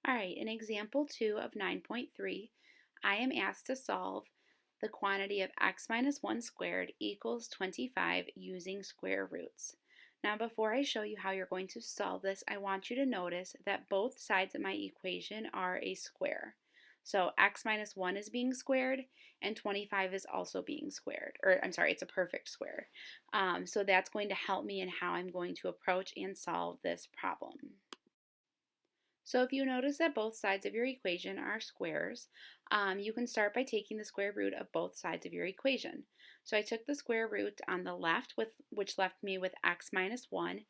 All right, in example 2 of 9.3, I am asked to solve the quantity of x minus 1 squared equals 25 using square roots. Now, before I show you how you're going to solve this, I want you to notice that both sides of my equation are a square. So x minus 1 is being squared, and 25 is also being squared. Or, I'm sorry, it's a perfect square. So that's going to help me in how I'm going to approach and solve this problem. So if you notice that both sides of your equation are squares, you can start by taking the square root of both sides of your equation. So I took the square root on the left, which left me with x minus 1,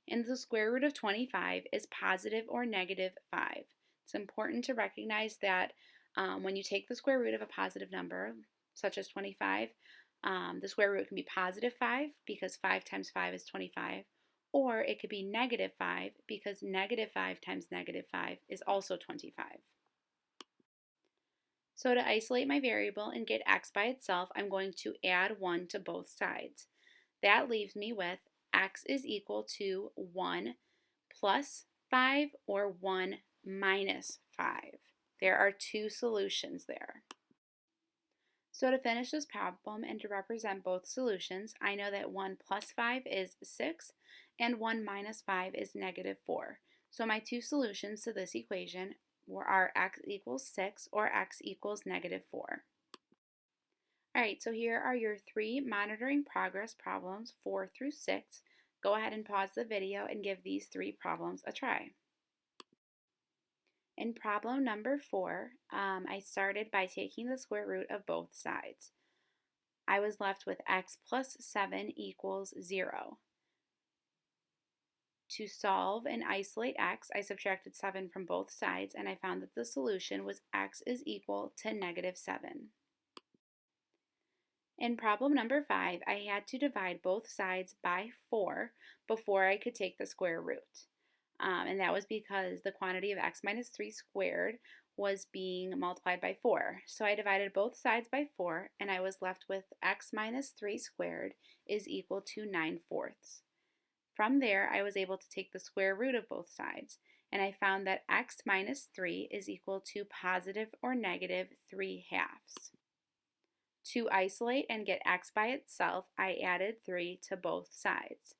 and the square root of 25 is positive or negative 5. It's important to recognize that when you take the square root of a positive number, such as 25, the square root can be positive 5 because 5 times 5 is 25, or it could be negative 5 because negative 5 times negative 5 is also 25. So to isolate my variable and get x by itself, I'm going to add 1 to both sides. That leaves me with x is equal to 1 plus 5 or 1 minus 5. There are two solutions there. So to finish this problem and to represent both solutions, I know that 1 plus 5 is 6 and 1 minus 5 is negative 4. So my two solutions to this equation are x equals 6 or x equals negative 4. Alright, so here are your three monitoring progress problems, 4 through 6. Go ahead and pause the video and give these three problems a try. In problem number 4, I started by taking the square root of both sides. I was left with x plus 7 equals 0. To solve and isolate x, I subtracted 7 from both sides, and I found that the solution was x is equal to negative 7. In problem number 5, I had to divide both sides by 4 before I could take the square root. And that was because the quantity of x minus 3 squared was being multiplied by 4. So I divided both sides by 4, and I was left with x minus 3 squared is equal to 9/4. From there, I was able to take the square root of both sides, and I found that x minus 3 is equal to positive or negative 3/2. To isolate and get x by itself, I added 3 to both sides.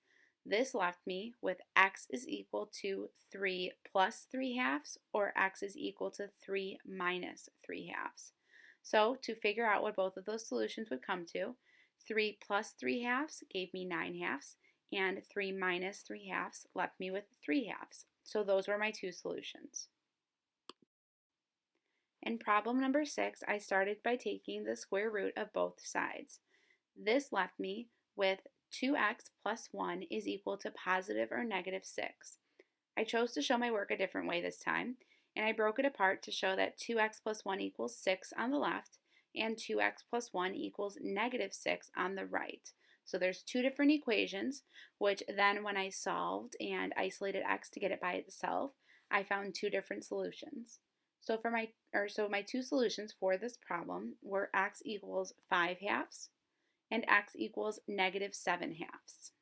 This left me with x is equal to 3 plus 3/2 or x is equal to 3 minus 3/2. So to figure out what both of those solutions would come to, 3 plus 3/2 gave me 9/2 and 3 minus 3/2 left me with 3/2. So those were my two solutions. In problem number 6, I started by taking the square root of both sides. This left me with 2x plus 1 is equal to positive or negative 6. I chose to show my work a different way this time, and I broke it apart to show that 2x plus 1 equals 6 on the left and 2x plus 1 equals negative 6 on the right. So there's two different equations, which then when I solved and isolated x to get it by itself, I found two different solutions. So my two solutions for this problem were x equals 5/2 and x equals negative 7/2.